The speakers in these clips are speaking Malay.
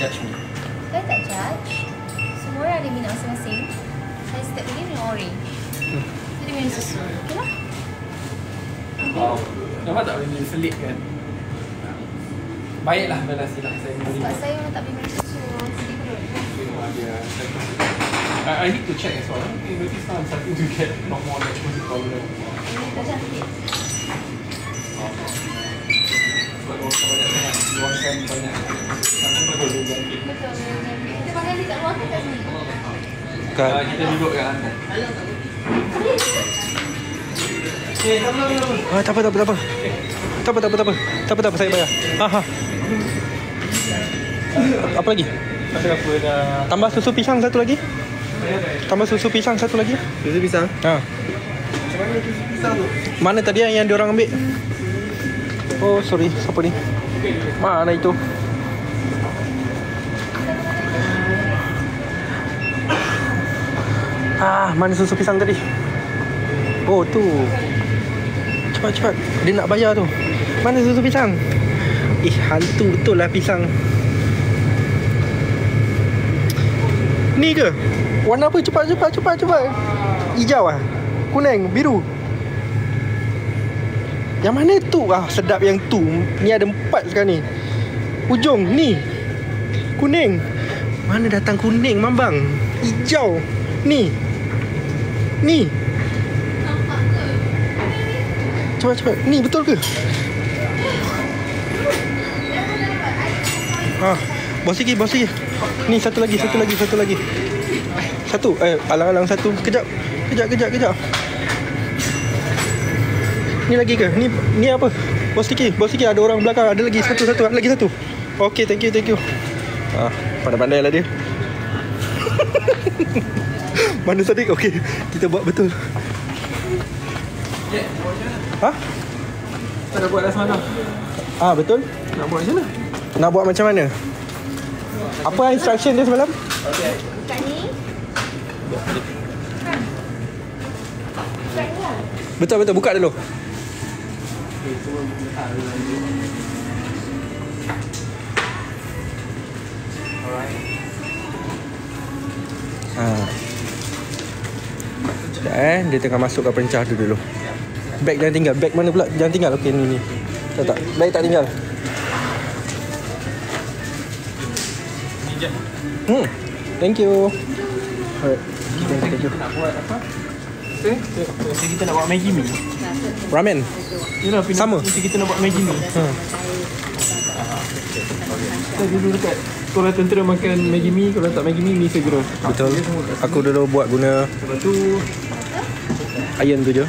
judge me. Saya tak judge. Semua orang ada minat masing-masing. Saya setiap kali minum orange. Jadi minum susu. Okay lah. Wow. Nampak tak benda selit kan? Baiklah Melasi lah saya minum. Sebab saya memang tak boleh minum susu. Sedih perut. I need to check as well. I notice now I'm starting to get not more lactose problem. Ini dah cantik. Sebab orang banyak sangat luangkan banyak. Sama betul jangkit. Betul. Kita pakai ni kat luar ke kat sini? Kita duduk kat lantai. Tak apa, saya bayar. Apa lagi? Apa dah? Tambah susu pisang satu lagi. Susu pisang? Ha. Macam mana susu pisang tu? Mana tadi yang diorang ambil? Oh, sorry. Siapa ni? Mana itu? Mana susu pisang tadi? Oh, tu. Cepat. Dia nak bayar tu. Mana susu pisang? Hantu betul lah pisang. Ni ke? Warna apa? Cepat. Hijau ah? Kuning? Biru? Yang mana tu? Sedap yang tu. Ni ada 4 sekarang ni. Ujung ni kuning. Mana datang kuning mambang? Hijau. Ni cepat. Ni betul ke? Bos lagi. Ni satu lagi. Alang-alang satu. Kejap. Ni lagi ke? Ni apa? Bos lagi ada orang belakang. Ada lagi satu. Okay, thank you. Pandai-pandai lah dia. Mana Sadiq? Okay, kita buat betul. Kita dah buat dah semalam. Betul? Nak buat macam mana? Nak buat macam mana? Apa instruction dia semalam? Kat ni. Betul, buka dulu. Sekejap dia tengah masuk ke pencah tu dulu. Beg jangan tinggal. Beg mana pula? Jangan tinggal. Okey, ni. Tak. Beg tak tinggal. Thank you. Alright. Thank you. Nak buat apa? Kita nak buat Maggi mee. Ramen. Sama. Kita nak buat Maggi mee. Kita dulu dekat sekolah tentera makan Maggi mee. Kalau tak Maggi mee, mi segera. Betul. Aku dulu buat guna. Lepas tu iron tu je.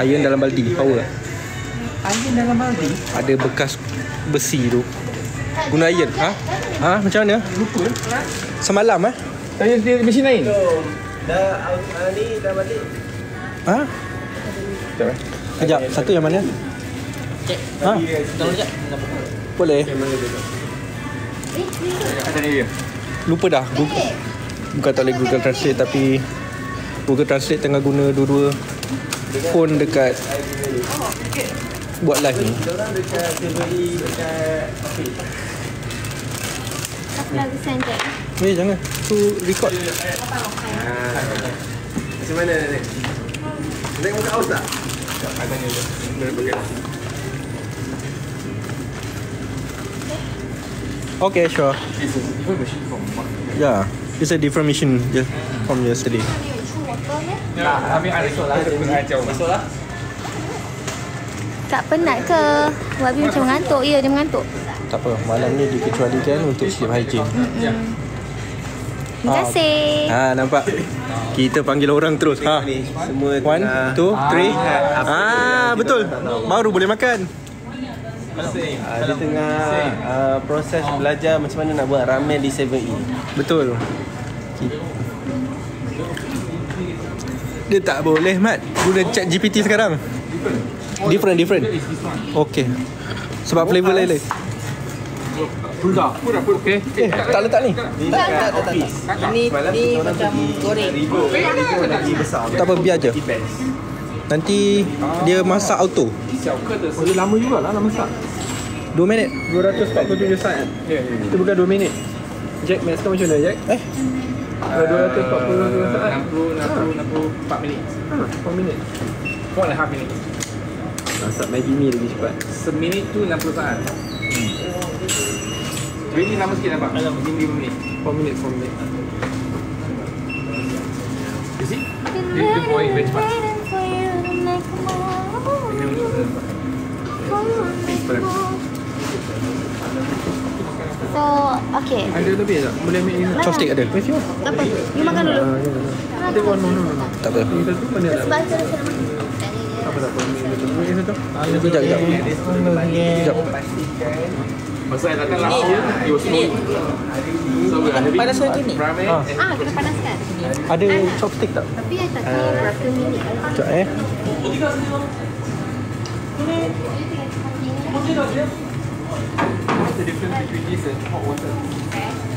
Iron dalam baldi. Power. Iron dalam baldi? Ada bekas besi tu. Guna iron. Macam mana? Lupa. Semalam Tanya dia mesin lain. Dah balik. Sekejap. Satu yang mana? Tolong sekejap. Boleh. Ada dia. Lupa dah. Bukan tak boleh Google Translate, tapi Google Translate tengah guna dua-dua phone dekat buat live ni. Diorang dekat TV, dekat office. Aku dah send je. Jangan. Tu record. Macam mana Nek? Nek buka house tak? Tak, I tanya dia. Dia pakai. Okay, sure. It's a different machine from what? Yeah, it's a different machine from yesterday. Ambil air esok lah. Esok lah. Tak penat ke? Wabi macam mengantuk. Ya, dia mengantuk. Tak apa, malam ni dikecualikan untuk sleep hygiene. Terima kasih. Nampak? Kita panggil orang terus. Semua 1, 2, 3. Betul. Baru boleh makan. dia tengah proses belajar macam mana nak buat ramen di 7E. Betul. Dia tak boleh Mat guna chat GPT sekarang. Different. Okay. Sebab flavor lain. Pulda. Okey. Tak letak ni. Tak. Ini macam goreng. Ribu lagi besar. Tak apa, biar je. Nanti dia masak auto. Dia lama jugalah nak masak. 2 minit. 247 saat. Ya. Itu bukan 2 minit. Jack, max kau macam mana, Jack? 242 saat. 64 minit. 4 minit. 4.5 minit. Masak Maggi mee lagi cepat. Seminit tu 60 saat. Really lama sikit nampak? 5 minit. 4 minit. You see? Dia boil very cepat. So, okay. Ada lebih tak? Boleh ambil ni. Chopstick ada. Mesti lah. Tak apa. You makan dulu. Tengok no. Tak apa. Ini satu mana tak? Sebab saya nak makan. Apa tak apa. Ini satu. Sekejap. Masa saya datang last year, it was snowy. So we are having Panas lagi ni? ramen Ah. and Kena panaskan. Ada chopstick tak? Tapi saya tak tahu berapa minit. Sekejap what's the difference between this and hot water?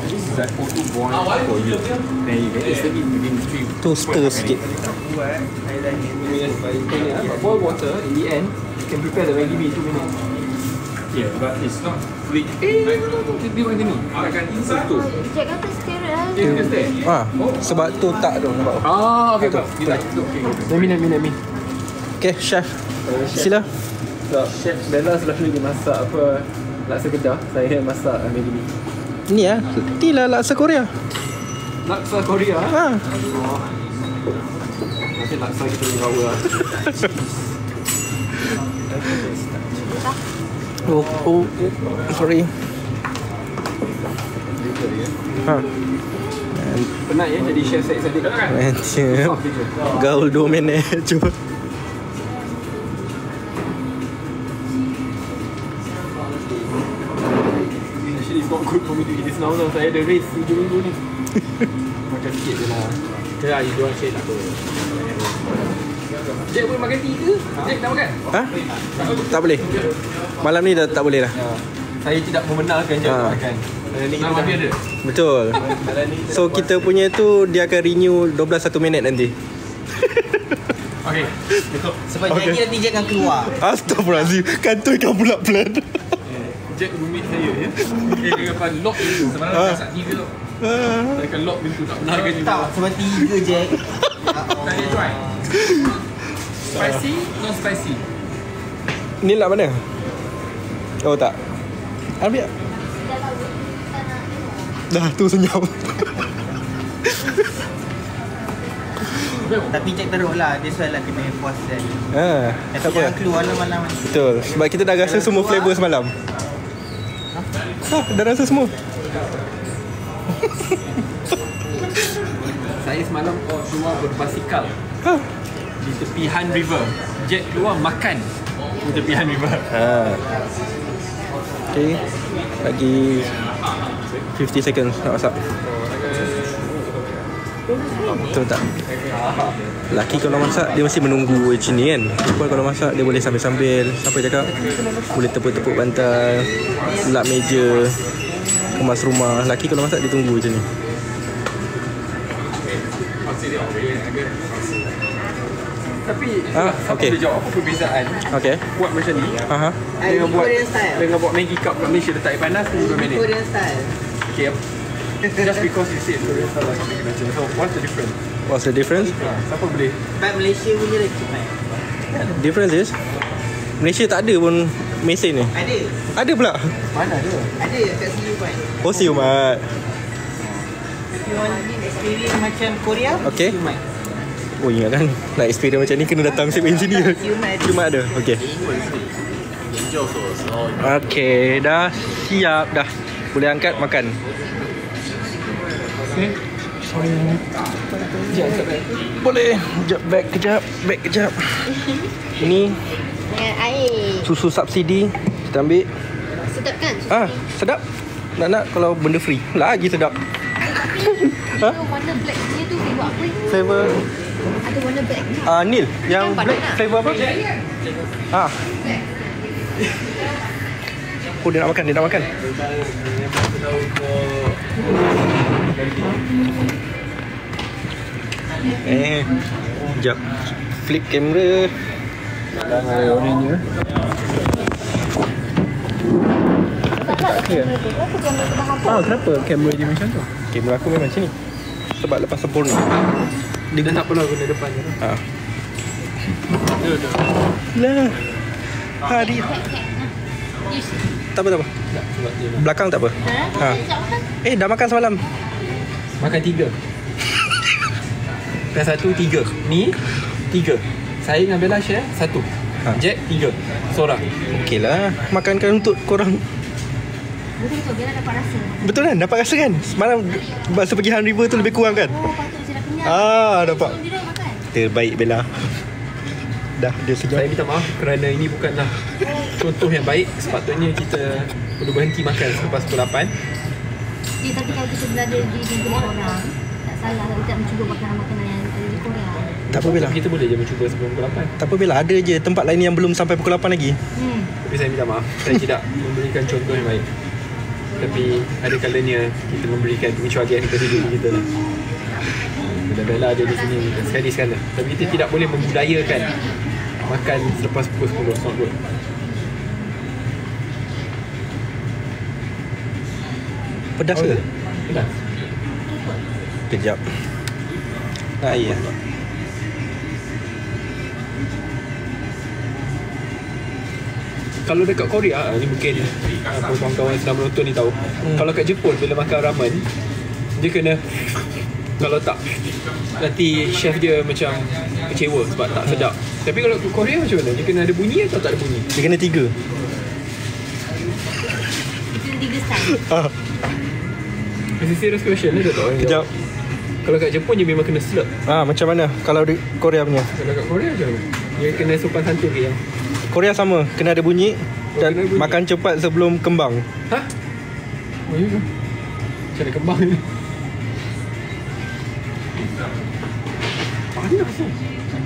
This is like auto boil for you. Then you can instantly within 3. Tu stir sikit. But boil water, in the end, you can prepare the Maggi mee in 2 minutes. Yeah, but it's not fully. Dia macam ni. Akan sentuh. Jack kata stir lah. Dia kena stay. Sebab tu tak tu nampak. Okay, but dia tak sentuh. Okay. Minit. Okay, chef. Sila. So, Chef Bella selalu dia masak apa laksa Kedah. Saya masak Maggi mee. Ni ni lah laksa Korea. Laksa Korea. Nanti laksa kita ni power lah. Oh, sorry. Penat ya jadi chef Syed Saddiq. Gaul 2 minit. Cuba. Actually it's not good for me to eat this now. Saya ada race 7 minggu ni. Makan sikit je lah. Ya, you don't say tak apa. Jack boleh makan tea ke? Jack nak makan? Tak boleh. Malam ni dah tak boleh dah. Saya tidak membenarkan Jack makan. Ni kita ada. Betul. So kita punya tu dia akan renew 12 1 minit nanti. Okay. Sebab Jackie nanti Jack akan keluar. Astagfirullahaladzim. Kantoi kau pula plan. Jack roommate saya ya. Dia akan lock pintu. Sebenarnya kat 3 tau. Dia akan lock pintu tak benarkan juga. Tak, sebab 3 Jack. Tak dia try. Spicy, non spicy. Ni lah mana? Oh tak. Ambil. Dah tu senyap. Tapi Jack teruk lah. Dia soal lah kena puas dan. Tak Tapi apa. jangan keluar lah malam ni. Betul. Sebab kita dah rasa semua flavor semalam. Dah rasa semua. Saya semalam keluar berbasikal di tepi Han River. Jack keluar makan di tepi Han River. Okay. Lagi 50 seconds nak masak. Betul tak? Lelaki kalau masak dia mesti menunggu macam ni kan. Perempuan kalau masak dia boleh sambil-sambil. Siapa cakap? Boleh tepuk-tepuk bantal, lap meja, kemas rumah. Lelaki kalau masak dia tunggu macam ni. Tapi okay. boleh jawab apa perbezaan Okay. buat macam ni dengan buat Maggi cup kat Malaysia letak air panas 2 minit. Korean style. Okay. Just because you said Korean style like something macam. So what's the difference? What's the difference? Siapa boleh? Sebab Malaysia punya lagi cepat. Difference is Malaysia tak ada pun mesin ni. Ada. Ada pula. Mana ada? Ada kat sini pun. Oh siumat. If you want experience macam Korea, Okay. Siumat. Oh ingat kan, nak experience macam ni kena datang sip engineer. Cuma ada. Okay. Okay, dah siap dah. Boleh angkat makan. Boleh. Sekejap, back kejap. Ini Dengan air. susu subsidi. Kita ambil. Sedap kan? Sedap. Nak kalau benda free. Lagi sedap. Dia warna black dia tu flavor apa? Flavor Ada warna black. Nil. Yang Yang black banana. flavor apa? Oh dia nak makan. Sekejap. Flip kamera. Dah ada orangnya. tak clear. Kenapa kamera tu bahan Ah, kenapa kamera dia macam tu? Kamera aku memang macam ni. Sebab lepas sempurna. Dia tak pernah guna depan je. Ha. Ya, dah. Lah. Hari Use. tak apa. Tak, sebab dia nak Belakang tak apa. Ha. Dah makan semalam. makan 3. Yang 1 3. Ni 3. Saya dengan Bella share 1. Jack 3. Seorang. Okeylah. Makankan untuk korang. Betul-betul biar dapat rasa. Betul kan? Dapat rasa kan? Semalam masa pergi Han River tu lebih kurang kan? Oh, patut saya dah kenyang. Dapat. Dia dah makan. Terbaik Bella. Dah dia Saya sejam. minta maaf kerana ini bukanlah contoh yang baik. Sepatutnya kita perlu berhenti makan selepas pukul 8. Tapi kalau kita berada di negeri orang, tak salah kalau kita mencuba makanan-makanan yang ada di Korea. Tak apa Bella. Kita boleh je mencuba sebelum pukul 8. Tak apa Bella. Ada je tempat lain yang belum sampai pukul 8 lagi. Tapi saya minta maaf. Saya tidak memberikan contoh yang baik. Tapi ada kalanya kita memberikan pengecualian kepada diri kita lah. Bella ada di sini sekali-sekala. Tapi kita tidak boleh membudayakan makan selepas pukul 10. It's not good. Pedas ke? Pedas. Kejap. Ya. Kalau dekat Korea ni mungkin kawan-kawan sedang menonton ni tahu. Kalau kat Jepun bila makan ramen dia kena, kalau tak nanti chef dia macam kecewa sebab tak sedap. Tapi kalau kat Korea macam mana? Dia kena ada bunyi atau tak ada bunyi? Dia kena 3. Itu 3 style. It's a serious question lah, dia tak orang Kejap. jawab. Kalau kat Jepun dia memang kena slurp. Macam mana kalau di Korea punya? Kalau kat Korea macam mana? Dia kena sopan santun ke yang? Korea sama, kena ada bunyi dan kena bunyi. makan cepat sebelum kembang. Hah? Oh ya ke? Macam ada kembang ni. Panas tu.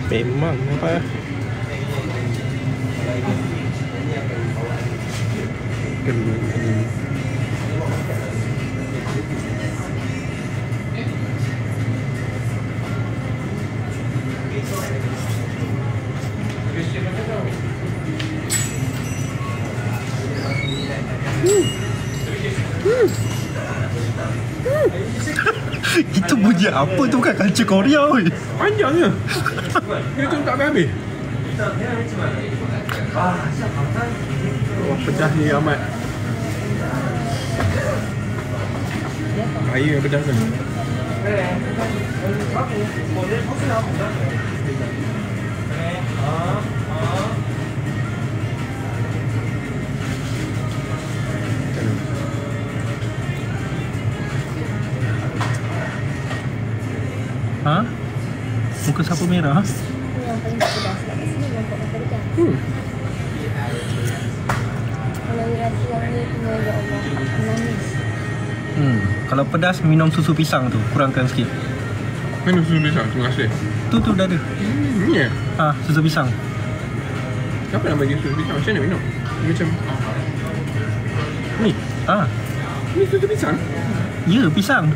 Memang apa? Itu bunyi apa tu, bukan culture Korea oi. Panjangnya. Dia tu tak habis. Wah, pedas ni amat. Air yang pedas kan. Ha? Muka siapa merah? Yang paling pedas lah kat sini nampak makan pedas. Kalau rasa yang ni kena, ya Allah, manis. Kalau pedas minum susu pisang tu, kurangkan sikit. Mana susu pisang? Terima kasih. Tu dah ada. Ni ya? Susu pisang. Siapa nak bagi susu pisang? Macam mana minum? Macam ni. Ni susu pisang? Ya, pisang.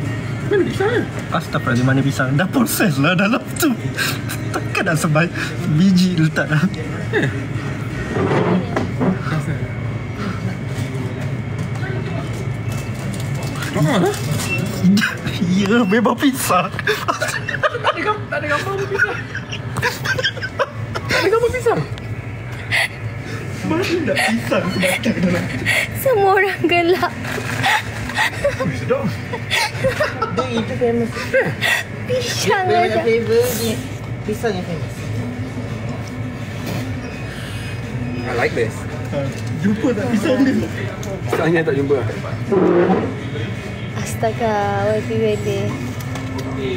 Mana pisang ya? Astaghfirullahaladzim, mana pisang? Dah proses lah dalam tu. Takkan dah sebaik biji letak dah. Ya, memang pisang. Tak ada gambar pun pisang. Tak ada gambar pisang. Mana nak pisang sebatang dalam tu? Semua orang gelak. Sedap. Dia itu famous. Pisang Dia aja. punya flavour dia pisang yang famous. I like this. Jumpa tak pisang ni? Pisangnya tak jumpa. Astaga, YB.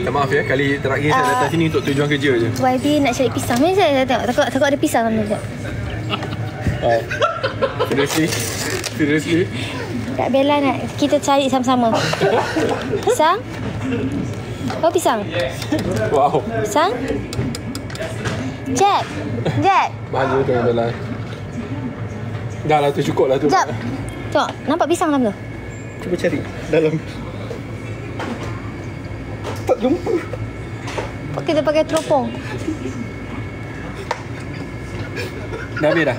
Tak maaf ya, kali terakhir saya datang sini untuk tujuan kerja je. YB nak cari pisang. Mana saya tengok. Takut ada pisang dalam tu. Seriously? Kak Bella nak kita cari sama-sama. Pisang? Oh, pisang. Wow. Pisang? Jack. Bahagia tu Bella. Dah lah tu, cukup lah tu. Jap. Tengok, nampak pisang dalam tu? Cuba cari dalam. Tak jumpa. Kita pakai teropong. Dah habis dah?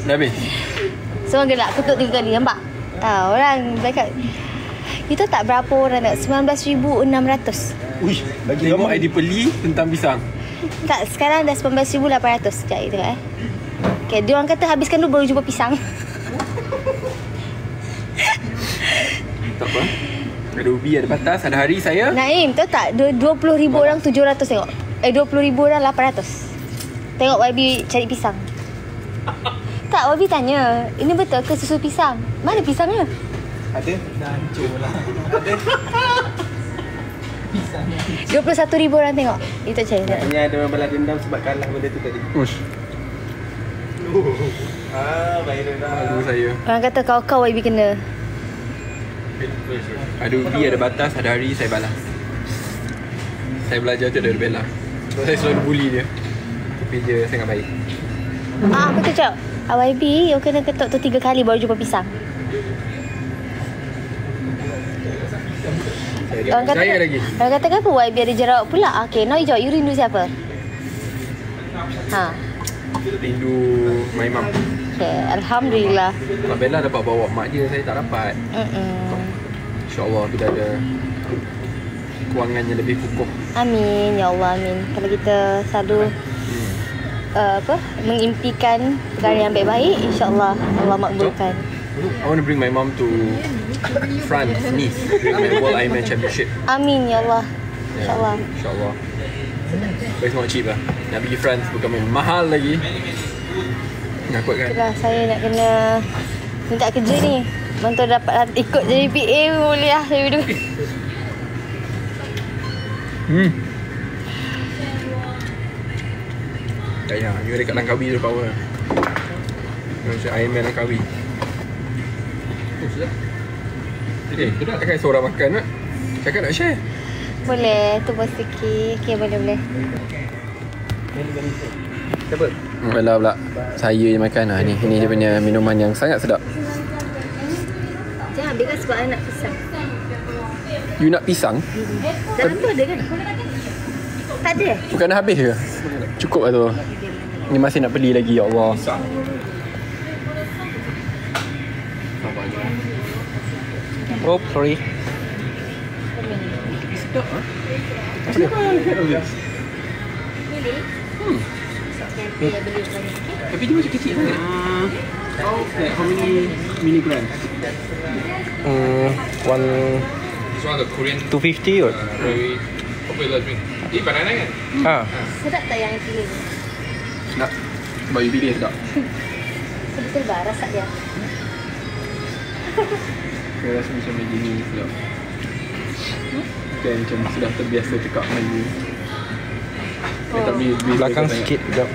Dah habis? Semua gelak. Kutuk 3 kali. Nampak? Orang cakap itu tak berapa orang tak? 19,600. Uish, bagi lama ID peli tentang pisang. Tak, sekarang dah 19,800. Sekejap itu Okay, dia orang kata habiskan dulu baru jumpa pisang. Tak apa. Ada ubi, ada batas, ada hari saya. Naim, tahu tak? 20,000 orang 700 tengok. 20,000 orang 800. Tengok YB cari pisang. Tak, YB tanya, ini betul ke susu pisang? Mana pisangnya? Ada? Dah hancur lah. 21,000 orang tengok. Itu cari tak? Hanya ada orang balas dendam sebab kalah benda tu tadi. Ush. Viral dah. Lagu saya. Orang kata kau YB kena. Ada ubi, ada batas, ada hari saya balas. Saya belajar tu dari Bella. Sebab saya selalu bully dia. Tapi dia sangat baik. Aku tu cakap, YB, you kena ketuk tu 3 kali baru jumpa pisang. Orang kata, orang kata kenapa YB ada jerawat pula? Okay, now you jawab, you rindu siapa? Rindu my mum. Okay, Alhamdulillah. Kalau Bella dapat bawa mak dia, saya tak dapat. InsyaAllah kita ada kewangan yang lebih kukuh. Amin, ya Allah, amin. Kalau kita selalu mengimpikan perkara yang baik-baik, insyaAllah Allah makbulkan. I want to bring my mom to France, Nice, during my World Ironman Championship. Amin, ya Allah. InsyaAllah. InsyaAllah. But it's not cheap lah. Nak pergi France bukan main mahal lagi. Nakut kan? Itulah, saya nak kena minta kerja ni. Bantu dapat ikut jadi PA boleh lah saya dulu. Ya, you ada kat Langkawi tu power. Macam Ironman Langkawi. Sedap. Sedap. Takkan seorang makan tak? Cakap nak share. Boleh, tu pun sikit. Okay, boleh. Siapa? Bella pula. Saya je makan lah ni. Ini dia punya minuman yang sangat sedap. Jangan ambil kan sebab I nak pisang. You nak pisang? Dalam tu ada kan? Tak ada? Bukan dah habis ke? Cukup lah tu. Ni masih nak beli lagi, ya Allah. Oh, sorry. Sedap ah. Tapi dia macam kecil sangat. Like how many milligrams? This one the Korean 250 or? very popular drink. Ini banana kan? Sedap tak yang pilih? Sedap. Sebab you pilih sedap. Betul bah rasa dia. Saya rasa macam begini sedap. Bukan macam sudah terbiasa cakap Melayu. Tapi Belakang sikit sekejap.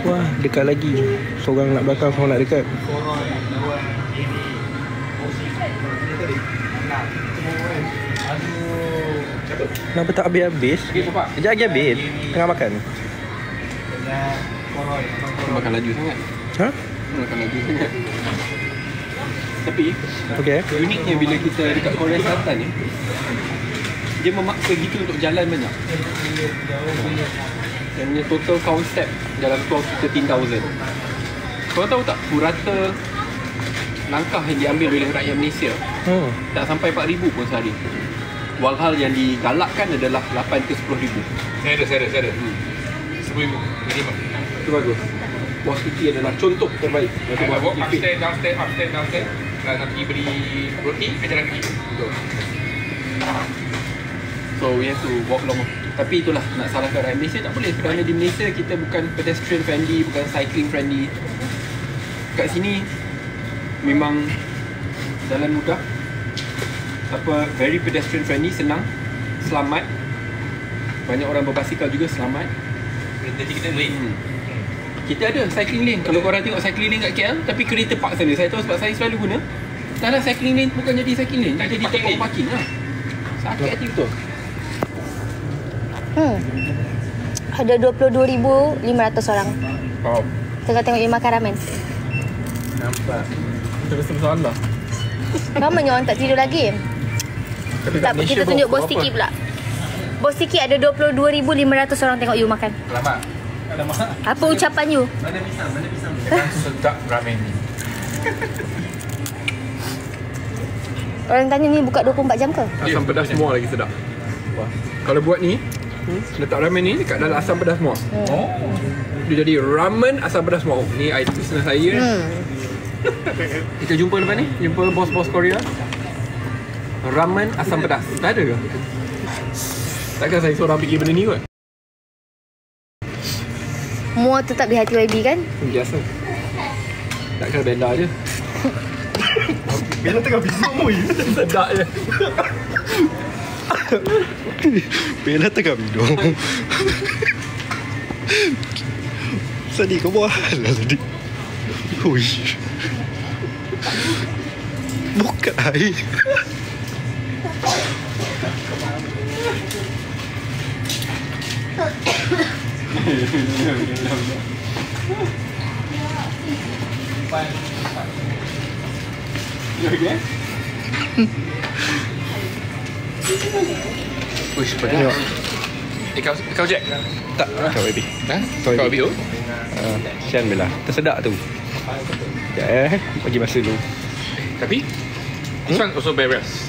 Wah, dekat lagi. Seorang nak belakang, seorang nak dekat. Kenapa tak habis-habis? Sekejap lagi habis. Tengah makan. makan laju sangat. Makan laju sangat. Tapi uniknya bila kita dekat Korea Selatan ni, dia memaksa kita untuk jalan banyak. Dan punya total count step dalam tour 13,000. Korang tahu tak, purata langkah yang diambil oleh rakyat Malaysia tak sampai 4,000 pun sehari. Walhal yang digalakkan adalah 8 ke 10,000. Saya ada 10,000 minimum. Itu bagus. Bos Kiki adalah contoh terbaik. Saya walk upstairs, downstairs. Kalau nak pergi beli roti, saya jalan kaki. Betul. So we have to walk long. Tapi itulah, nak salahkan rakyat Malaysia tak boleh. Kerana di Malaysia kita bukan pedestrian friendly, bukan cycling friendly. Kat sini memang jalan mudah, very pedestrian friendly, senang, selamat. Banyak orang berbasikal juga, selamat. Jadi kita wait. Kita ada cycling lane. Kalau korang tengok cycling lane kat KL, tapi kereta park sana. Saya tahu sebab saya selalu guna. Dalam cycling lane bukan jadi cycling lane, jadi tempat parking lah. Sakit hati betul. Ada 22,500 orang. Wow. Tengah tengok dia makan ramen. Nampak. Kita rasa bersalah. Ramanya orang tak tidur lagi. Tapi Tak apa, kita tunjuk bos Tiki pula. Bos sikit ada 22,500 orang tengok you makan. Alamak. Apa ucapan you? Mana pisang? Memang sedap ramen ni. Orang tanya ni buka 24 jam ke? Asam pedas semua lagi sedap. Kalau buat ni, letak ramen ni dekat dalam asam pedas semua. Oh. Dia jadi ramen asam pedas semua. Ni business saya. Kita jumpa lepas ni. Jumpa bos-bos Korea. Ramen asam pedas. Tak ada ke? Takkan saya seorang fikir benda ni kot? Mua tetap di hati YB kan? Biasa. Takkan Bella je. Bella tengah minum je. Sedap je. Bella tengah minum. Sadi kau buat hal lah Sadi. Hui. Buka air. You okay? Uish, pedas. Kau Jack? Tak, kau baby. Ha? Kau Abi tu? Sian Bella. Tersedak tu. Sekejap bagi masa dulu. Tapi this one also very rest.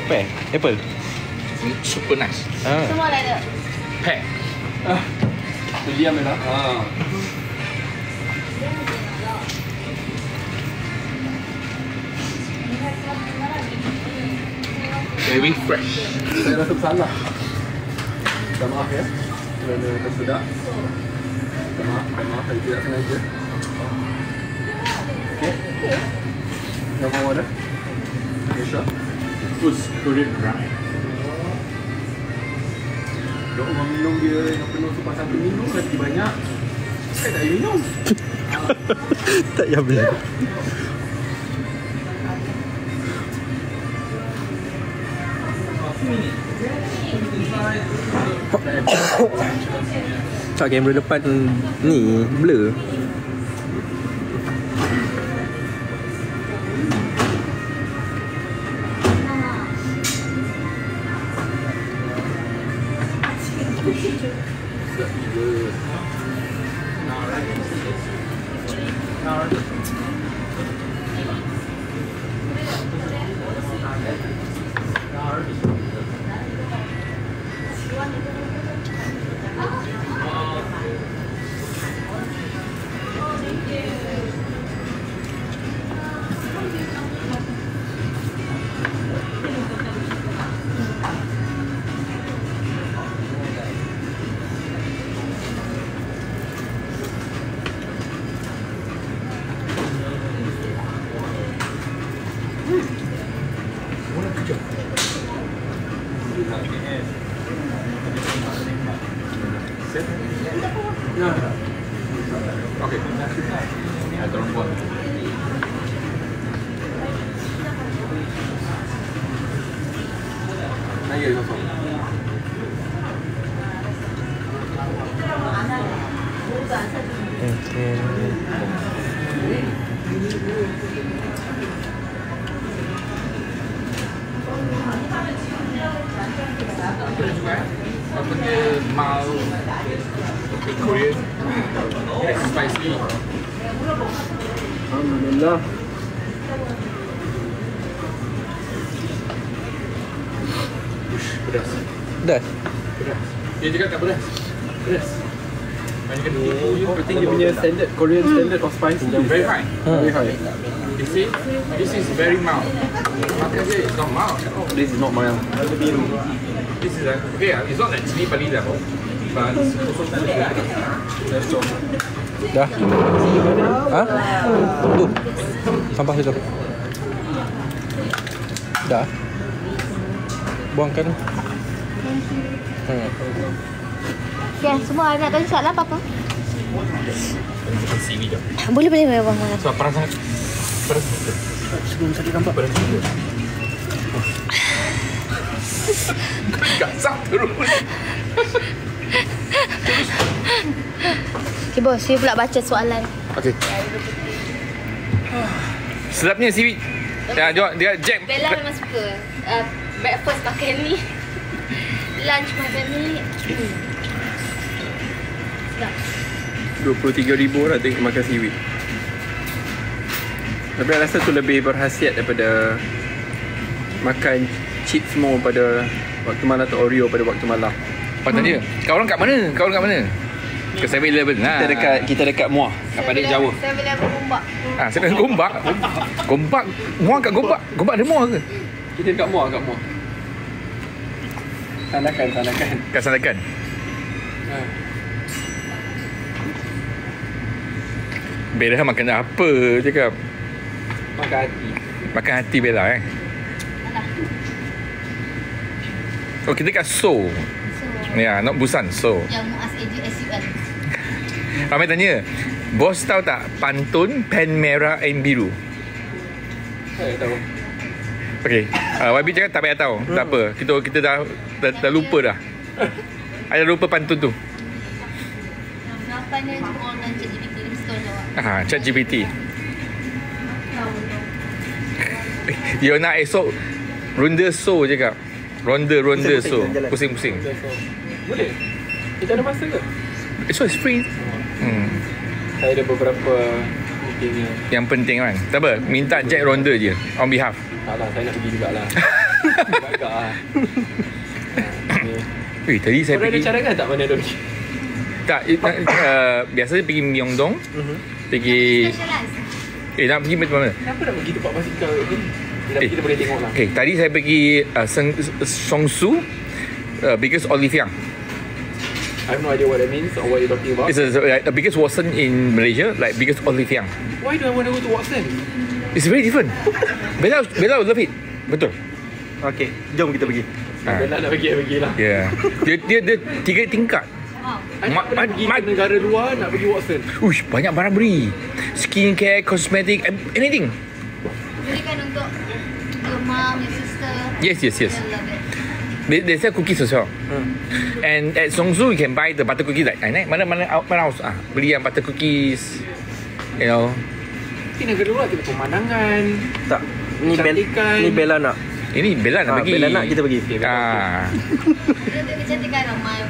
Pear? Apple? Super nice. Semua lah ada. Pear. Diam Bella. Very fresh. Saya rasa bersalah. Minta maaf ya. Kerana tersedak. Minta maaf. Saya tidak sengaja. Okay. Yang mau ada? Okay, sure. Terus Korean ramen. Dok orang minum dia yang penuh tu pasal minum lagi banyak. Saya tak minum. Tak payah beli. Tak, kamera depan ni blur. Okay. Tolong buat. Naya kosong. Apa dia mild Korean, less spicy. Alhamdulillah. Pedas. Dah. Pedas. Dia cakap tak pedas. Pedas. Banyak kena tipu je. I think dia punya standard Korean standard of spice Very high. Very high. You see, this is very mild. Makan dia, it's not mild at all. This is not mild. This is okay. It's not like chili padi level, but it's also good. Let's go. Dah. Ha? Tu. Sampah situ. Dah. Buangkan. Okay, semua nak tanya soalan apa-apa? Sini je. Boleh buang mana. So, pedas sangat. Pedas. Sebelum saya nampak Pedas. Gasak terus. Okay bos, saya pula baca soalan. Okay. Sedapnya seaweed. Dia Jack. Bella memang suka breakfast pakai ni. Lunch my family. Sedap. 23,000 lah tengok makan seaweed. Tapi saya rasa tu lebih berkhasiat daripada makan chips semua pada waktu malam atau Oreo pada waktu malam. Apa tadi? Kau orang kat mana? Kau orang kat mana? Ke 7-Eleven lah. Kita dekat Muar, kat Padang Jawa. 7-Eleven Gombak. Ah, saya kat Gombak. Gombak. Muar kat Gombak. Gombak ada muar ke? Kita dekat Muar, kat Muar. Sandakan. Kat Sandakan. Bella makan apa cakap? Makan hati. Makan hati Bella Oh, kita kat Seoul. Ya, not Busan, Seoul. Yang Muaz SUN. Ramai tanya, bos tahu tak pantun pen merah and biru? Saya tahu. Okey, YB cakap tak payah tahu. Tak apa, kita dah lupa dah. Ada lupa pantun tu. Jawapannya cuma dengan ChatGPT ni mesti tahu jawab. ChatGPT. Dia nak esok ronda so cakap. Ronda so. Pusing-pusing. Boleh? Kita ada masa ke? Esok is free. Saya ada beberapa meeting Yang penting kan. Tak apa, minta Jack ronda je on behalf. tak lah, saya nak pergi jugalah. Agak lah. Tadi saya Korang ada pergi. cadangan tak mana dia pergi? Tak, biasanya pergi Myeongdong. Pergi nak pergi mana? Kenapa nak pergi tempat basikal ni? Kita boleh tengok lah. Okay, tadi saya pergi Seongsu, biggest olive young. I have no idea what that means or what you're talking about. It's the biggest Watson in Malaysia, like biggest olive young. Why do I want to go to Watson? It's very different. Bella will love it. Betul. Okey, jom kita pergi. Bella nak pergilah. Yeah. Dia 3 tingkat. I nak pernah pergi ke negara luar nak pergi Watson. Uish, banyak barang beri. Skincare, cosmetic, anything. Berikan untuk your mom, your sister. Yes. They'll love it. They sell cookies as well. And at Seongsu you can buy the butter cookies like mana house beli yang butter cookies. You know. Tapi negara luar tengok pemandangan. Tak. Ni Bella nak. Ini Bella nak pergi. Bella nak kita pergi. Dia kecantikan ramai.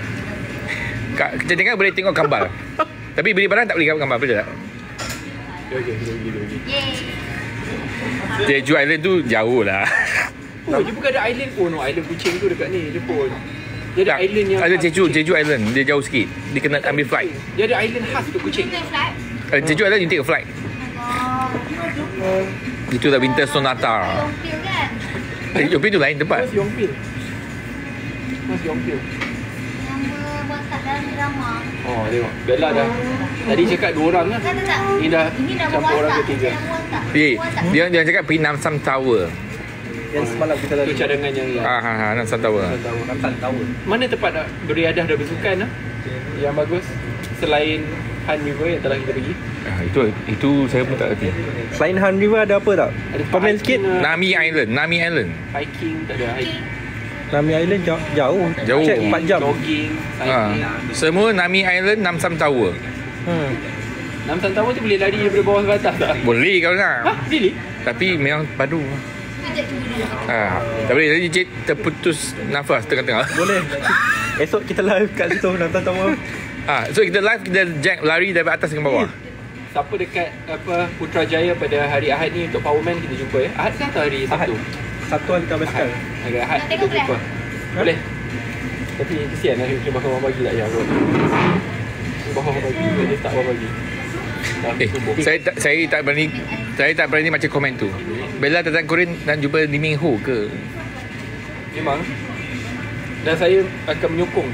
Kecantikan boleh tengok gambar. Tapi beli barang tak boleh gambar, betul tak? Okay, kita pergi. Yay. Jeju Island tu jauh lah. Oh, dia bukan ada island. Oh no, island kucing tu dekat ni, Jepun. Dia ada island yang ada khas Jeju kucing. Island. Dia jauh sikit. Dia kena ambil flight. Dia ada island khas untuk kucing. Jeju Island you take a flight. Itu dah Winter Sonata. Yongpil kan? Yongpil tu lain tempat. Mas Yongpil. Yang berwatak dalam drama. Oh, tengok. Bella dah. Tadi cakap 2 orang lah. Kata tak? Ni dah Ini dah campur orang berwatak. ketiga. Dia cakap pergi Namsan Tower. Yang semalam kita Itu lalu. cadangan yang Namsan Tower. Mana tempat nak beriadah dan bersukan lah yang bagus selain Han River yang telah kita pergi? Itu saya pun tak reti. Selain Han River ada apa tak? Ada Komen sikit. Nami Island. Hiking tak ada. Hiking, Nami Island jauh. Jauh. Check 4 jam. jogging, cycling. Semua Nami Island, Namsan Tower. Namsan Tower tu boleh lari daripada bawah ke atas tak? Boleh kalau nak. Really? Tapi memang padu. Tak boleh. Tadi Cik terputus nafas tengah-tengah. Boleh. Esok kita live kat situ Namsan Tower. So kita live, kita jack lari dari atas ke bawah. Siapa dekat Putrajaya pada hari Ahad ni untuk Powerman kita jumpa ya. Ahad ke atau hari Sabtu? Satu hari tak basikal. Hari Ahad kita jumpa. Boleh. Tapi kesian lah dia bakal orang bagi lah ya kot. Bawa bagi dia tak bawa bagi. Saya tak berani macam komen tu. Bella datang Korean nak jumpa Lee Min Ho ke? Memang. Dan saya akan menyokong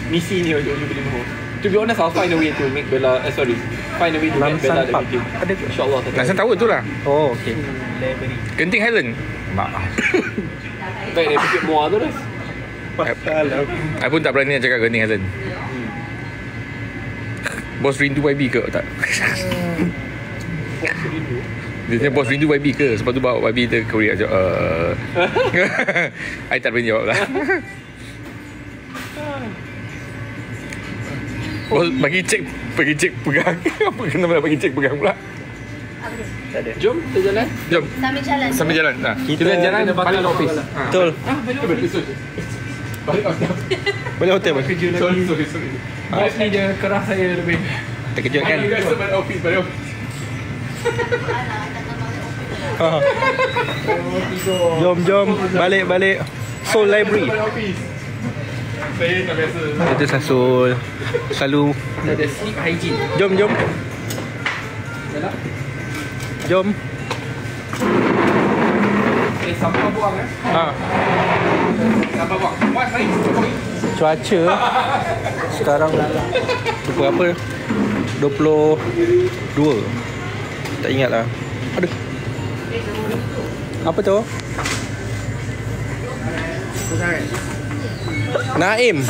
misi ni untuk jumpa Lee Min Ho. To be honest, I'll find a way to make Bella find a way to get Bella the meeting. InsyaAllah. Namsan Tower tu lah. Oh, okey. Genting Highland. Maaf. Baik dari Bukit Muar tu dah. I pun tak berani nak cakap Genting Highland. Bos rindu YB ke tak? Dia tanya bos rindu YB ke? Sebab tu bawa YB ke Korea. I tak berani jawab lah. Bos bagi cek pegang. Apa kena bagi cek pegang pula? Jom kita jalan. Jom. Sambil jalan. Sambil jalan. Kita jalan paling office. Betul. Betul. Balik hotel pun. Kerja lagi. Sorry. Bos ni dia kerah saya lebih. Terkejut kan? Balik office. Ha. Jom balik Soul Library. Saya tak biasa. Itu Sasul selalu Ada sleep hygiene. jom Sampah buang ha. Sampah buang. Mas, mari. Cuaca sekarang berapa? 22. Tak ingat lah. Aduh. Apa tu? Naim.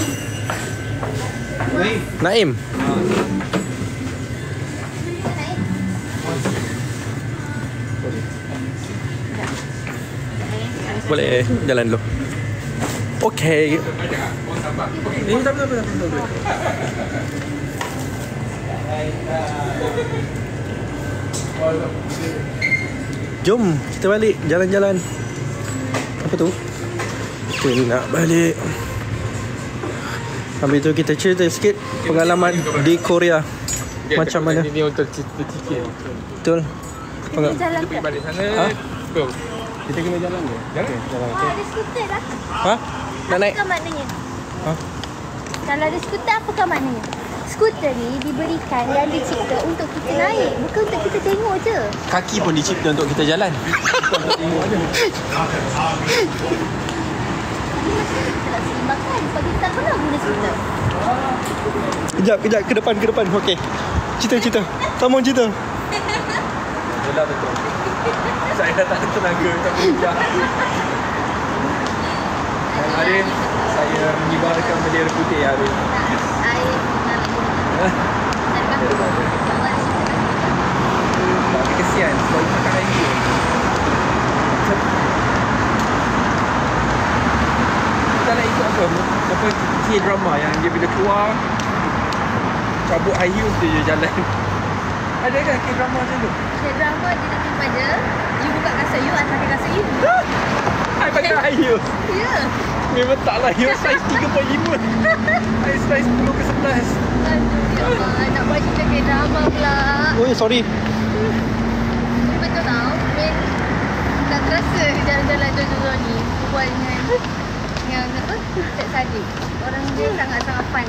Boleh jalan dulu. Okey. Ni tak apa. Jom kita balik jalan-jalan. Apa tu? Kita nak balik. Habis tu kita cerita sikit pengalaman di Korea. Macam mana? Ini untuk cerita-cerita. Betul. Kita jalan Pergi ke? balik sana. Ha? Go. Kita kena jalan ke? Jalan. Ada skuter lah. Ha? Nak naik? Apakah maknanya? Ha? Kalau ada skuter, apakah maknanya? Skuter ni diberikan dan dicipta untuk kita naik, bukan untuk kita tengok je. Kaki pun dicipta untuk kita jalan. Kita nak seimbangkan sebab kita tak pernah guna skuter. Kejap ke depan. Okey. Cerita. Sambung cerita. Yelah betul. Saya dah tak ada tenaga tak berhujah. Hari saya mengibarkan bendera putih hari. Air Tapi kesian sebab makan air dia. Kita nak ikut apa K-drama yang dia bila keluar cabut high heels dia jalan. Ada kan K-drama macam tu? drama dia nak simpan je. You buka kasut you, atas kasut you. I pakai high heels. Ya. Memang taklah heels size 3.5. I size 10 ke 11. Aduh, ya Allah. Nak buat cerita K-drama pula. Oh, sorry. Betul tau. Min tak terasa jalan-jalan Jojo ni berbual dengan apa? Cik Sadiq. Orang dia sangat-sangat fun.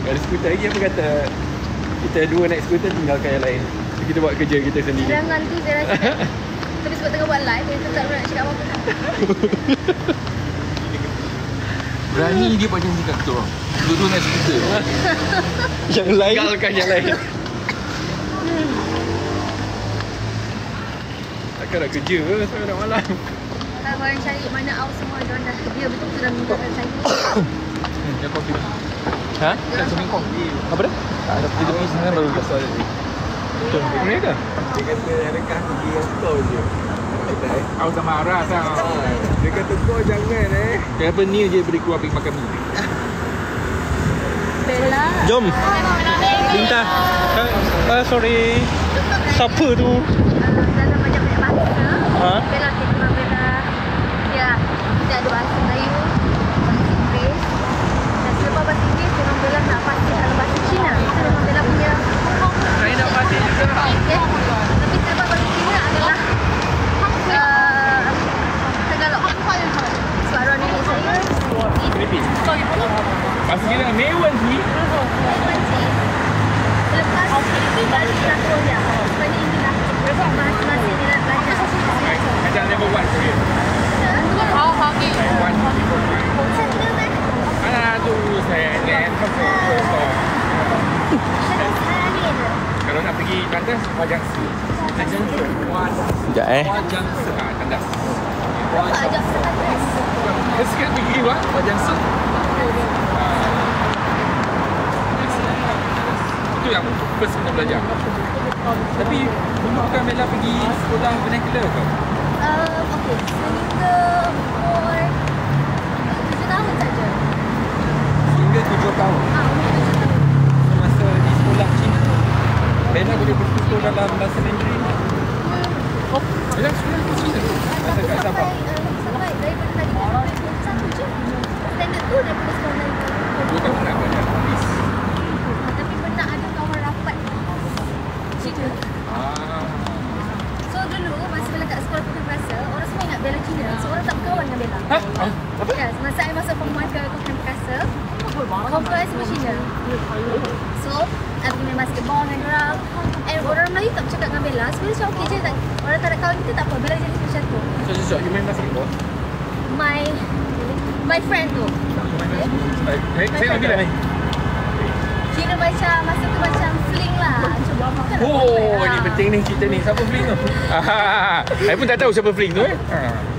Ada skuter lagi apa kata kita dua naik skuter tinggalkan yang lain. Kita buat kerja kita sendiri. Jangan tu saya rasa. Tapi sebab tengah buat live, saya tak nak cakap apa-apa. Berani dia buat janji kat kita orang. Dua-dua naik skuter. Yang lain. Tinggalkan yang lain. Takkan nak kerja sampai dah malam. Kalau orang cari mana out semua, dia dah dia betul-betul dah meninggalkan saya. Dia kopi. Ha? Dah seming kau. Apa dah? Tak ada pergi tepi sana baru kasar tadi. Betul. Mana ke? Dia kata yang dekat pergi dengan kau je. Aku tak marah tau. Dia kata kau jangan Kenapa ni je beri keluar pergi makan mi? Bella. Jom. Minta. Sorry. Siapa tu? Dalam macam banyak bahasa. Ha? Bella kita Bella. Ya, kita ada bahasa Melayu, bahasa Inggeris. Dan selepas bahasa Inggeris, memang Bella nak pasti ada bahasa Cina. Itu memang Bella punya. Saya nak pasti juga. Okay. Tapi selepas bahasa Cina adalah Tagalog. Sebab orang ini saya Filipin. Bahasa kira Mewan ni. selepas balik ke Korea. Sebenarnya inilah masa-masa dia nak belajar. Macam level 1 dia. Tu saya dan kalau nak pergi tandas Wajang Si. Sekejap Wajang Si tandas. Ajak sebatas. Sekarang pergi Wajang Si. Itu yang first kena belajar. Tapi dulu bukan Bella pergi sekolah vernacular ke? Okey, sehingga umur 7 tahun saja. Hingga 7 tahun. Umur 7 tahun. Masa di sekolah Cina Bella boleh bertutur dalam bahasa Mandarin. Bella sekolah ke Cina? Masa kat Sabah. Sampai daripada tadi sampai 1 je. conference Cina. So, aku main basketball dengan orang. And orang Melayu tak bercakap dengan Bella. Sebenarnya macam okey je. Orang tak nak kahwin kita tak apa. Bella jadi macam tu. So, you main basketball? My friend tu. Saya nak bilang ni. Kira macam masa tu macam fling lah. Cuba makan. Oh, ni penting ni cerita ni. Siapa fling tu? Saya pun tak tahu siapa fling tu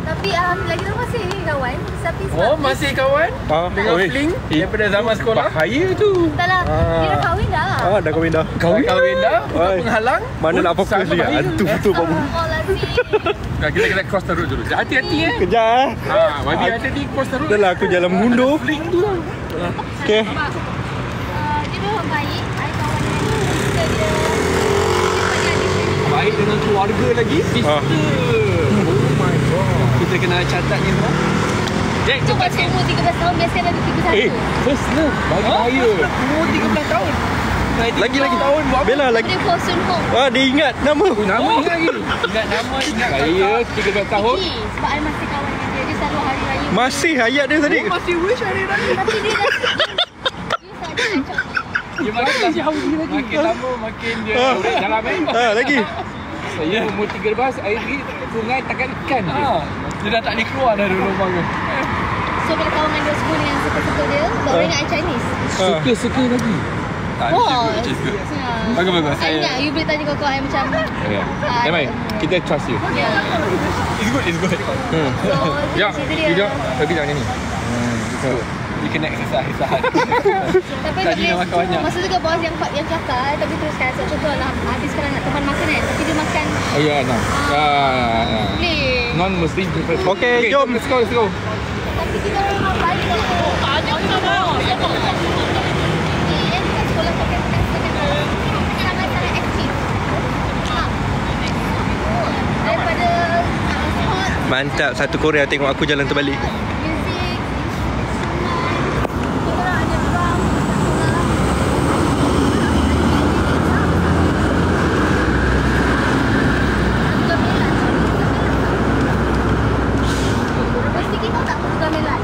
Tapi alhamdulillah kita masih kawan. Tapi sebab Oh, masih kawan? Dengan Oi. fling daripada zaman sekolah? Bahaya tu. tak lah. Dia dah kahwin dah. Dah kahwin dah. Kahwin dah? Bukan Oi. penghalang? Mana nak fokus sama dia? bahaya. Hantu betul Pak Bu. Oh, lazim. Kita cross the road dulu. Hati-hati Kejap Wabi hati-hati cross the road. Dah lah aku jalan mundur. Fling tu lah. Okay. Dia memang baik. I kawan dia. Dia Baik dengan keluarga lagi? Ah. Oh my god. Kita kena catat ni semua. Jack, tu cepat pas sikit. umur 13 tahun biasa ada 31. First love. Bahaya. Umur 13 tahun. Lagi tahun Bella lagi. Dia for Sun Hong. Dia ingat nama. Nama ingat lagi. Ingat nama, ingat Saya 13 tahun. Iki, sebab I masih kawan dengan dia. Dia selalu hari raya. Masih hayat dia tadi. masih wish hari raya. Tapi dia dah dia kacau. Dia makin lama makin dia Dalam Lagi. Saya umur 13, air pergi sungai tangkap ikan je. Dia dah tak boleh keluar dari lubang tu. So bila kawan dengan dia semua yang suka-suka dia, tak boleh ingat I Chinese. Suka-suka lagi. Oh. Bagus. I ingat, you boleh tanya kawan I macam Damai, kita trust you. Ya. It's good. So, Ya, cerita dia. video tapi jangan ni. You kena exercise lah. Tapi Tadi dah makan banyak. masa tu ke bos yang kelakar, tapi teruskan. So, contohlah, habis sekarang nak teman makan kan, tapi dia makan Oh ya, nah. boleh. Non-Muslim people. Okey, jom. Let's go. Tapi kita orang baik tau. Ada tak mau. Kat sekolah pakai sangat-sangat aktif. Daripada sport, Mantap. Satu Korea tengok aku jalan terbalik. muzik, instrumen, kita ada drum, Pasti kita tak perlu gamelan.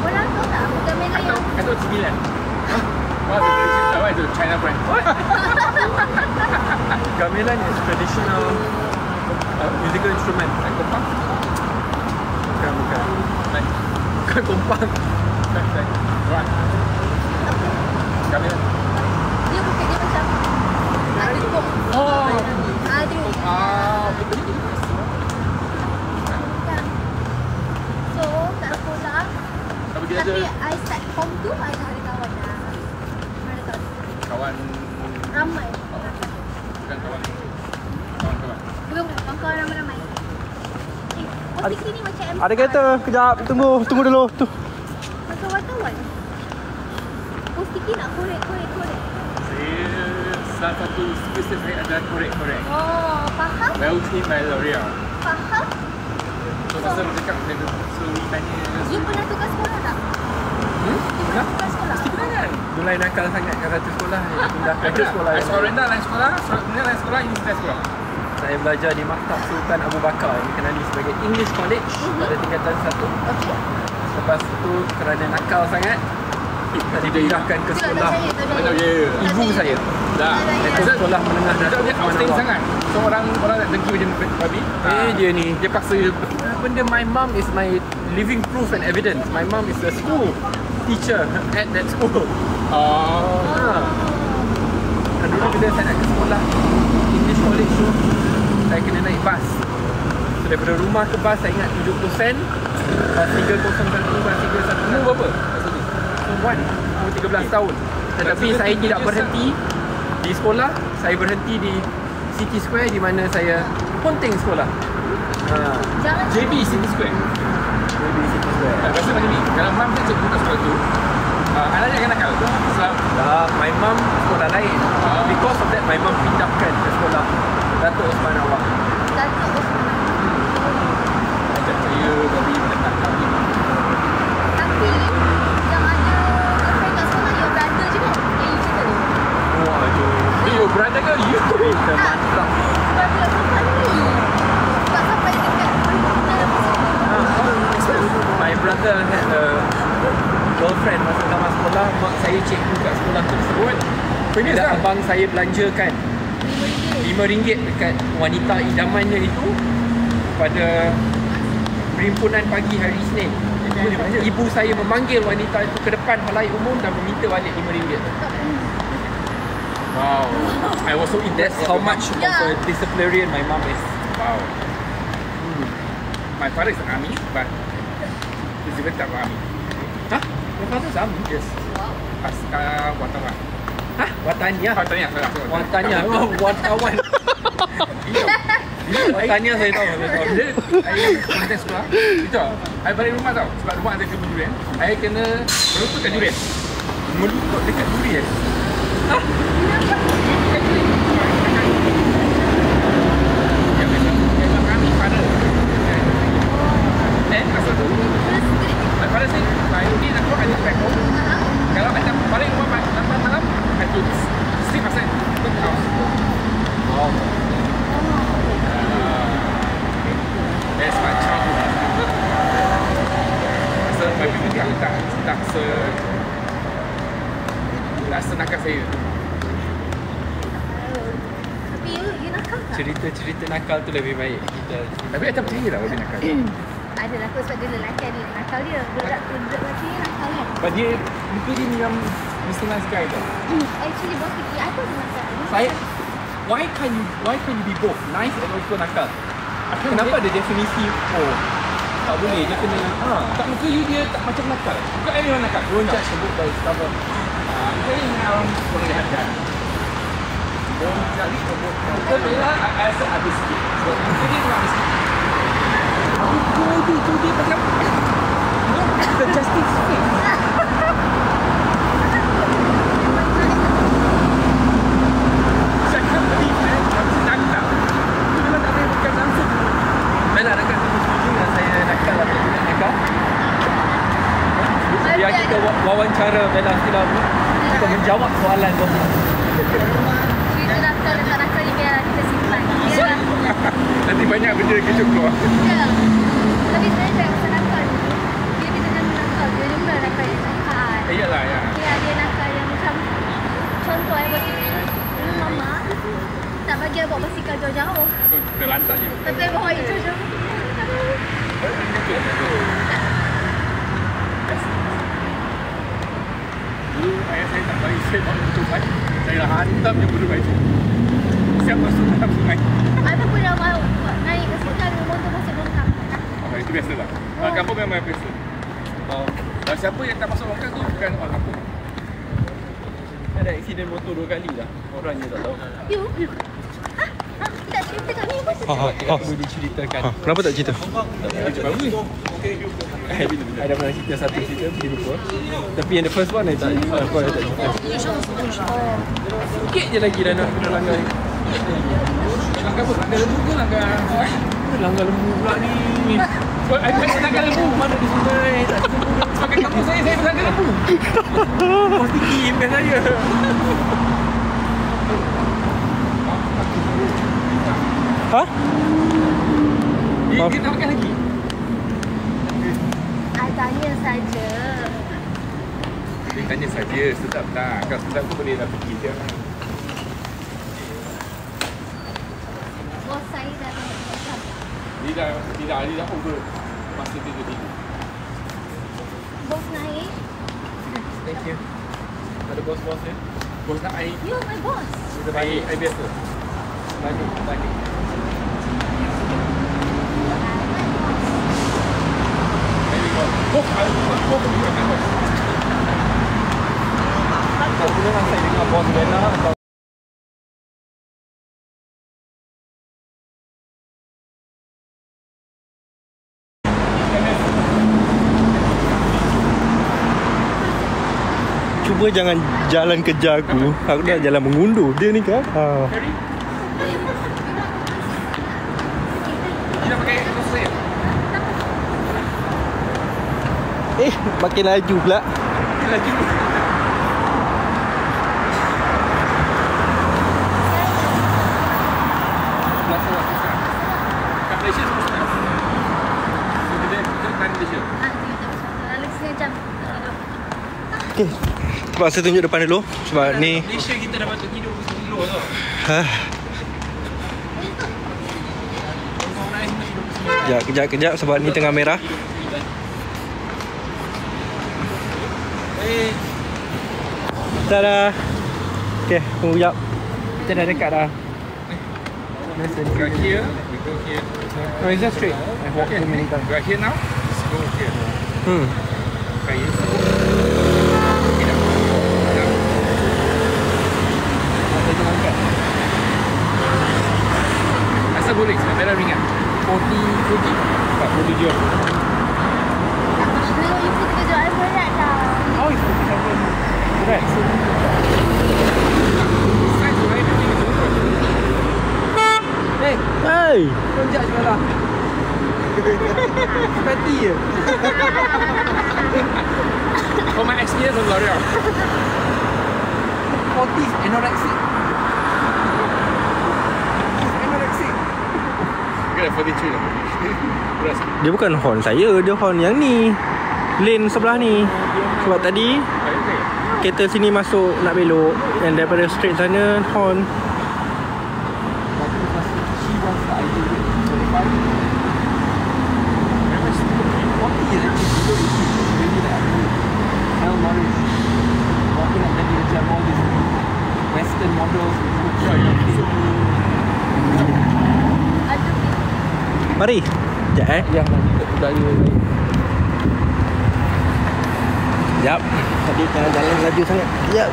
Orang tahu tak gamelan yang I thought 9. What is the China brand? Gamelan is traditional musical instrument. Like kompang? Bukan. Bukan kompang. Right. Gamelan. dia bukan dia macam aduk. Oh. Aduk. Betul. So, kat sekolah. Tapi dia Tapi ada I start form 2, I dah ada kawan dah. Mana tahu. kawan, Ramai. bukan kawan-kawan. Bukan, kawan ramai-ramai. Posisi ni macam M4. Ada kereta. Kejap. Tunggu dulu. Tu. Macam wartawan. Posisi nak korek. Saya salah satu special saya adalah korek-korek. Oh, faham? Well trained by L'Oreal. Faham? So masa bercakap dengan so tanya You pernah tukar sekolah tak? You pernah tukar sekolah? Mulai nakal sangat kat satu sekolah. Pindahkan ke sekolah yang sekolah rendah lain sekolah, lain sekolah, ini sekolah. Saya belajar di Maktab Sultan Abu Bakar yang dikenali sebagai English College pada tingkatan 1. Okey. Lepas tu kerana nakal sangat, saya dipindahkan ke sekolah ibu saya. Dah. Iaitu sekolah menengah Dia Datuk outstanding Manawar. sangat. So orang nak dengki macam babi. Dia ni. Dia paksa Benda my mum is my living proof and evidence. My mum is a school teacher at that school. Dan dulu bila saya nak ke sekolah English College tu, saya kena naik bas. So, daripada rumah ke bas saya ingat 70 sen. Bas 301, bas 311. Umur berapa? Umur 13 tahun. Tetapi saya tidak berhenti di sekolah. Saya berhenti di City Square di mana saya ponteng sekolah. Jangan JB City Square. Maybe City Square. Rasa macam ni. Kalau mam saya buka sekolah tu, anaknya akan nakal. Sebab My mum sekolah lain. Because of that, my mum pindahkan ke sekolah Datuk Osman Awang. Datuk Osman. ajak saya babi menetap kami. Tapi yang ada girlfriend kat sekolah your brother je kan? Yang you cerita tu. Wah, tu. Your brother ke you? Kita mantap. Brother sampai ni. Tak sampai dekat My brother had a girlfriend masa zaman sekolah, mak saya cikgu kat sekolah tersebut. Bila abang saya belanjakan RM5 dekat wanita idamannya itu pada perhimpunan pagi hari Isnin, ibu saya memanggil wanita itu ke depan halayak umum dan meminta balik RM5 tu. Wow, I was so impressed. That's how much of a disciplinarian my mom is. Wow. My father is an army, but he's even tak army. Hah? Your father is army? Yes. Wartawan. Hah? Watania? Watania. Oh, wartawan. Watania saya tahu. Dia, saya konten sekolah. Itu, saya balik rumah tau. Sebab rumah ada kebun durian. Saya kena melutut kat durian. Melutut dekat durian. Hah? Dekat durian. Memang kami pada. Dan asal tu, pada saya, saya ni nak keluar, I need to back home. Kalau macam balik rumah malam, I have to sleep outside the house. Wow. That's my childhood. Rasa my people tak rasa nakal saya. Tapi you nakal tak? Cerita nakal tu lebih baik kita. Tapi I tak percaya lah lebih nakal. Ada lah sebab dia lelaki, ada nakal dia. Budak lelaki nakal kan? But dia, muka dia macam Mr. Nice Guy tau. Actually bos fikir I pun nakal. Saya, why can't you be both nice and also nakal? Kenapa ada definisi tak boleh, dia kena tak, muka you dia tak macam nakal. Bukan everyone nakal. Don't judge the book by its cover. Muka ni orang boleh hadap. Don't judge the book. Muka Bella I rasa ada sikit. Sebab muka dia memang ada sikit. Muka dia macam the justice face. Saya can't believe man, macam nakal. Itu memang tak boleh bukan langsung. Bella nakal tu setuju dengan saya nakal atau tidak nakal. Biar kita wawancara Bella Stila ni, kita menjawab soalan tu. Cerita nakal dan tak nakal ni biar kita simpan. Nanti banyak benda kecoh keluar. Ya. Tapi sebenarnya saya rasa nakal ni, bila kita jangan nakal, dia jumlah nakal yang nakal. Iyalah, ya. Dia nakal yang macam, contoh buat dulu mama tak bagi I bawa basikal jauh-jauh. Terlantak je. Tapi I bawa I jauh-jauh. Dulu ayah saya tak bagi saya bawa motorbike. Saya dah hantam je motorbike tu. Siap masuk dalam sungai. I pun pernah mahu naik basikal dengan motor masuk longkang. Itu biasa lah. Orang kampung memang biasa. Kalau siapa yang tak masuk longkang tu bukan orang kampung. Ada aksiden motor 2 kali dah. Orangnya tak tahu. You? Tak cerita kat ni pun. Perlu diceritakan. Kenapa tak cerita? Cerita baru ni. I dah pernah cerita satu cerita, pergi lupa. Tapi yang the first one, I tak cerita. Sikit je lagi dah nak kena langgar ni. Langgar apa? Langgar lembu ke langgar? Langgar lembu pula ni. Sebab I tak langgar lembu. Mana di sungai? Sebab kat kampung saya berlanggar lembu. Mesti kim kan saya. Ha? Dia nak makan lagi? I tanya saja. Dia tanya saja, sedap tak? Kalau sedap tu boleh dah fikir je. Bos saya dah macam. Dia dah over masa dia tadi. Bos naik. Thank you. Ada bos-bos dia. Bos nak air. You my boss. Kita bagi air biasa. Bagi. Bos, bos juga kan bos. Tak boleh nak saya dengan bos Bella atau Cuba jangan jalan kejar aku. Aku dah jalan mengundur. Dia ni kan? Kita pakai tos saya. Makin laju pula. Lagi. Kat Malaysia semua senang. So, kita kan Malaysia. Lalu sini jam. Okay, terpaksa tunjuk depan dulu sebab ni Malaysia kita dah patut hidup kilo tau. Kejap sebab ni tengah merah. Tada. Okay, tunggu sekejap. Kita dah dekat dah. Right here, we go here. No, it's just straight. I walked too many times. Right here now, let's go here. Right here. Asal boleh, kamera ringan. 40 rugi. 40 jual. Oh, it's 47. Right. Size lain ni Hey, Hey. don't judge me lah. Fatty je. For my experience of L'Oreal. 40s anorexic. Anorexic. Kita dah 43 dah. Beras. Dia bukan horn saya, dia horn yang ni. Lane sebelah ni. Sebab tadi kereta sini masuk nak belok, dan daripada straight sana horn. She wants the idea. 45. 40 is actually really like Hell Morris. Walking up tadi macam all these Western models. Mari. Sekejap Yang budaya. Sekejap. Tadi jangan jalan laju sangat. Sekejap.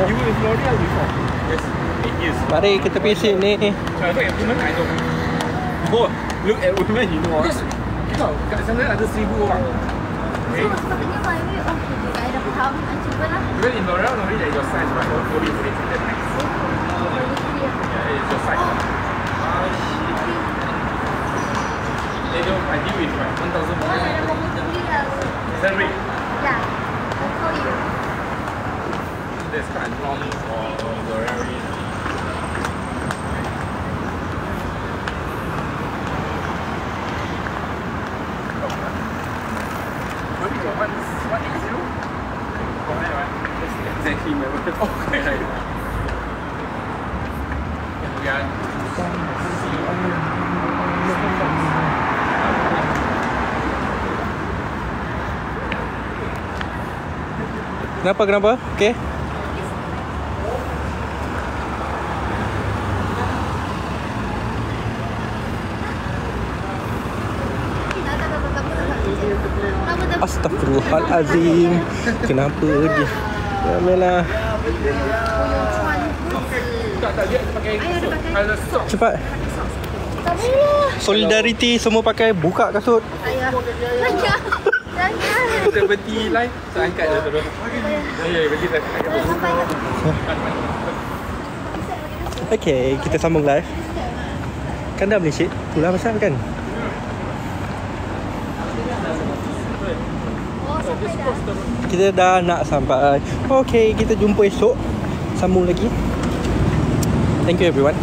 You were in L'Oreal before? Yes, 8 years. Mari ke tepi sini. So I look at women, I don't. Oh, look at women, you know. Because, kat sana ada 1,000 orang. Okay? Even in L'Oreal, normally that is your size, right? Or 40, 40, that max. Yeah, it's your size. They don't, I deal with right, 1,000 more. Is that right? That's quite long for L'Oreal. What is you? Exactly my word. Okay. Yeah. Kenapa? Okay. Astaghfirullahalazim. Kenapa dia? Yalah. Tak dia pakai ada sok. Cepat. Solidarity semua pakai buka kasut. Kita berhenti live, saya angkat je terus. Ya, berhenti live. Okay, kita sambung live. Kan dah Malaysia, itulah pasal kan. Kita dah nak sampai. Okay, kita jumpa esok. Sambung lagi. Thank you everyone.